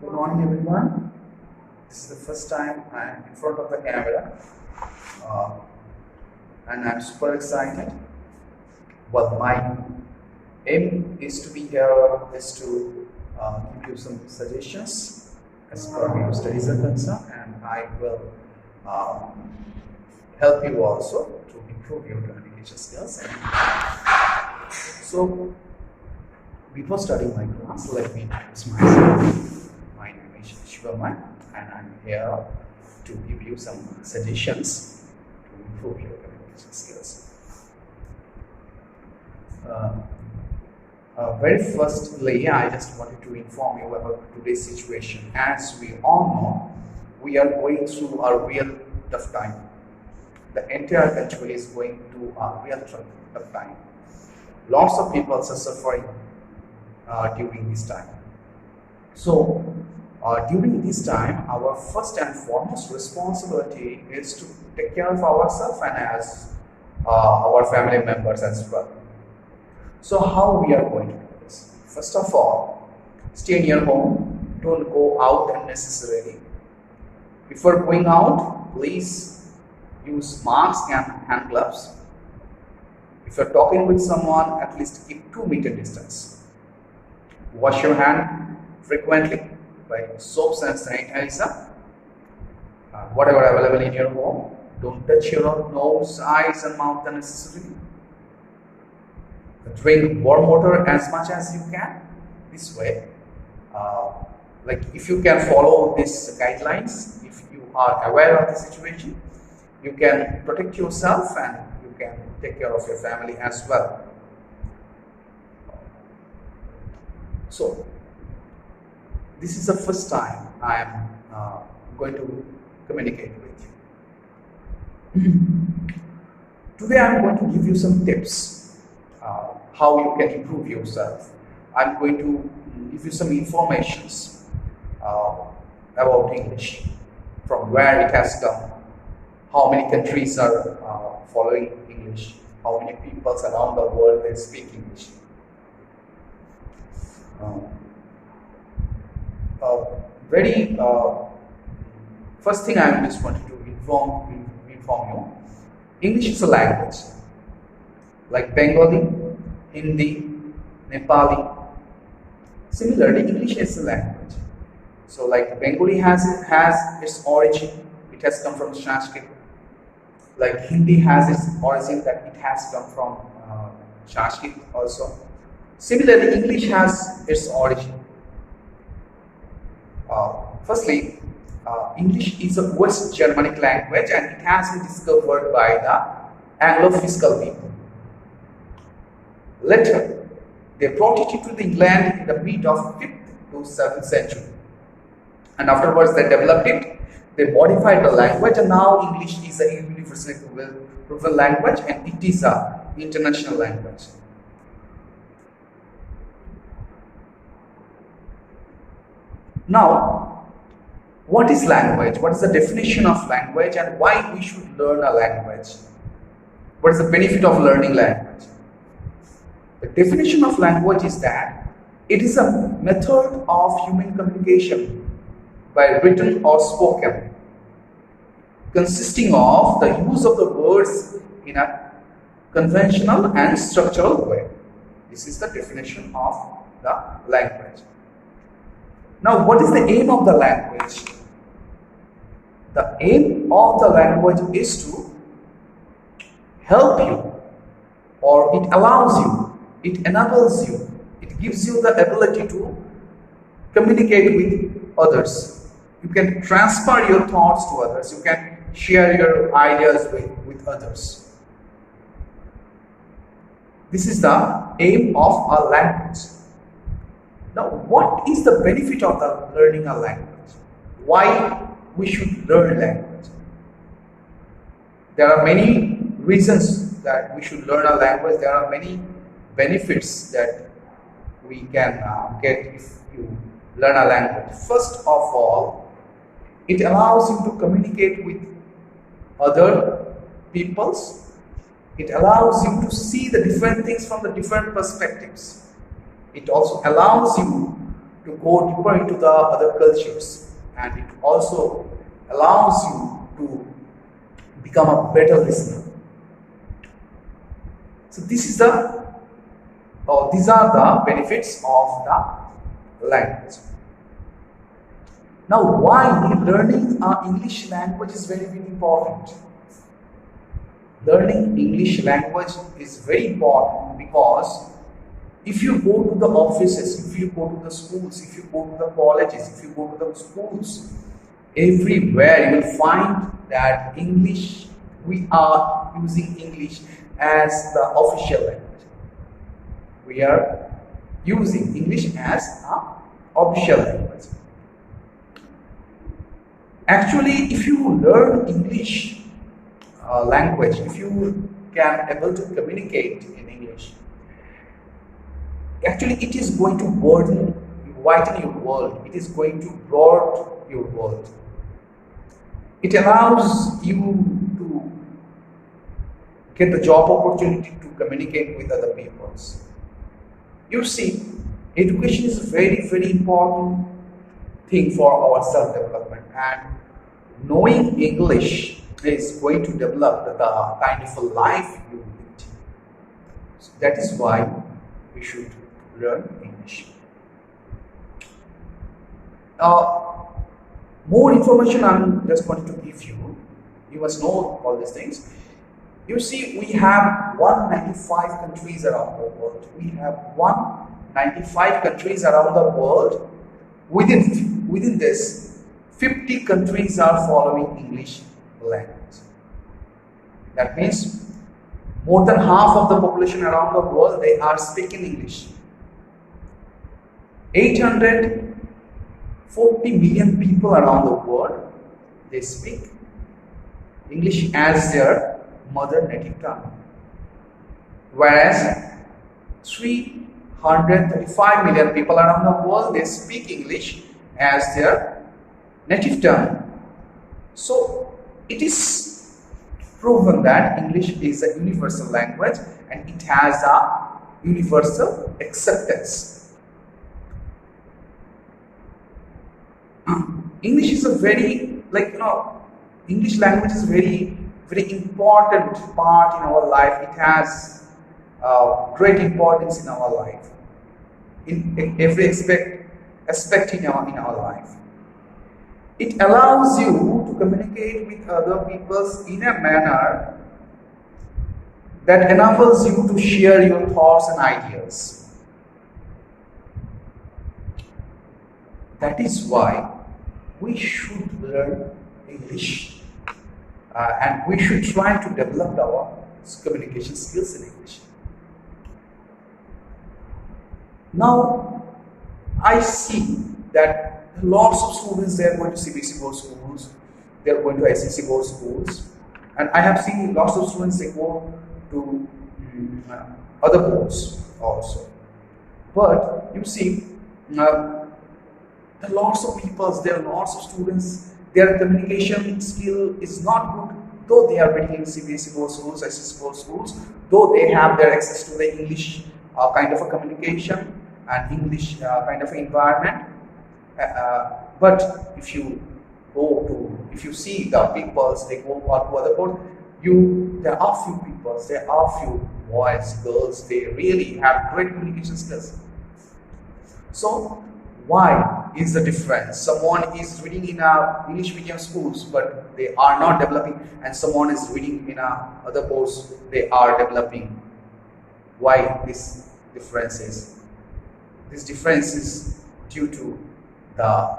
Good morning, everyone. This is the first time I'm in front of the camera, uh, and I'm super excited. Well, my aim is to be here is to give you some suggestions as per your studies are concerned, and I will uh, help you also to improve your communication skills. So, before starting my class, let me introduce myself. My name is subhmay, and I'm here to give you some suggestions to improve your communication skills. Very firstly, I just wanted to inform you about today's situation. As we all know, we are going through a real tough time. The entire country is going through a real tough time. Lots of people are suffering during this time. So, during this time, our first and foremost responsibility is to take care of ourselves and as our family members as well. So, how we are going to do this? First of all, stay in your home. Don't go out unnecessarily. Before going out, please use masks and hand gloves. If you're talking with someone, at least keep 2-meter distance. Wash your hand frequently by soaps and sanitizer. Whatever available in your home. Don't touch your nose, eyes and mouth unnecessarily. Drink warm water as much as you can. This way, like if you can follow these guidelines, if you are aware of the situation, you can protect yourself and you can take care of your family as well. So, this is the first time I am going to communicate with you. Today I am going to give you some tips how you can improve yourself. I am going to give you some informations about English, from where it has come, how many countries are following English, how many people around the world they speak English. First thing I just wanted to inform you, English is a language like Bengali, Hindi, Nepali. Similarly, English is a language. So, like Bengali has its origin; it has come from Sanskrit. Like Hindi has its origin that it has come from Sanskrit also. Similarly, English has its origin. Firstly, English is a West Germanic language and it has been discovered by the Anglo-Fiscal people. Later, they brought it into England in the mid of 5th to 7th century. And afterwards, they developed it, they modified the language, and now English is a universally proven language and it is an international language. Now, what is language? What is the definition of language and why we should learn a language? What is the benefit of learning language? The definition of language is that it is a method of human communication by written or spoken, consisting of the use of the words in a conventional and structural way. This is the definition of the language. Now, what is the aim of the language? The aim of the language is to help you, or it allows you, it enables you, it gives you the ability to communicate with others. You can transfer your thoughts to others, you can share your ideas with others. This is the aim of a language. Now, what is the benefit of learning a language? Why we should learn language? There are many reasons that we should learn a language. There are many benefits that we can get if you learn a language. First of all, it allows you to communicate with other peoples. It allows you to see the different things from the different perspectives. It also allows you to go deeper into the other cultures, and it also allows you to become a better listener. So these are the benefits of the language. Now, why learning English language is very, very important? Learning English language is very important because if you go to the offices, if you go to the schools, if you go to the colleges, if you go to the schools, everywhere you will find that we are using English as the official language. We are using English as an official language. Actually, if you learn English language, if you can able to communicate in English, actually it is going to widen your world. It is going to broaden your world. It allows you to get the job opportunity to communicate with other peoples. You see, education is a very, very important thing for our self-development, and knowing English is going to develop the kind of a life you lead. So that is why we should learn English. More information I'm just going to give you. You must know all these things. You see, we have 195 countries around the world. We have 195 countries around the world. Within this, 50 countries are following English language. That means more than half of the population around the world, they are speaking English. 840 million people around the world, they speak English as their mother native tongue. Whereas 335 million people around the world, they speak English as their native tongue. So it is proven that English is a universal language and it has a universal acceptance. English is a very, English language is very, very important part in our life. It has great importance in our life, in every aspect in our life. It allows you to communicate with other people in a manner that enables you to share your thoughts and ideas. That is why we should learn English. And we should try to develop our communication skills in English. Now, I see that lots of students, they are going to CBSE board schools, they are going to SEC board schools, and I have seen lots of students, they go to other boards also. But you see, there are lots of people, there are lots of students, their communication skill is not good, though they are reading in CBSE board schools, SEC board schools, though they have their access to the English kind of a communication and English kind of environment. But if you see the peoples, they go to other boards, there are few peoples, there are few boys, girls, they really have great communication skills. So why is the difference? Someone is reading in English medium schools, but they are not developing, and someone is reading in other boards, they are developing. Why this difference is? This difference is due to the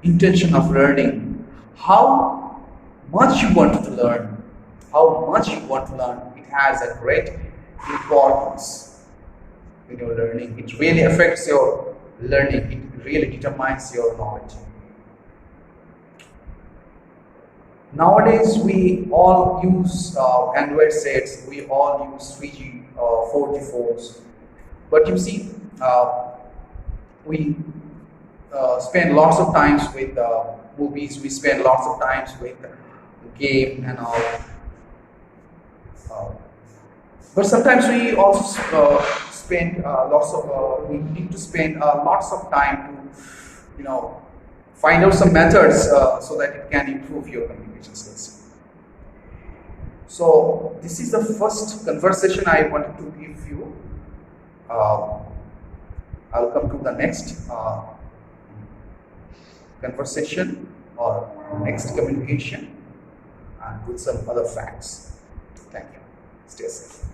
intention of learning. How much you want to learn, it has a great importance in your learning. It really affects your learning. It really determines your knowledge. Nowadays, we all use Android sets, we all use 3G, 4G phones. But you see, we spend lots of times with movies, we spend lots of times with game and all. But sometimes we also spend we need to spend lots of time find out some methods so that it can improve your communication skills. So this is the first conversation I wanted to give you. I'll come to the next conversation or next communication and with some other facts. Thank you. Stay safe.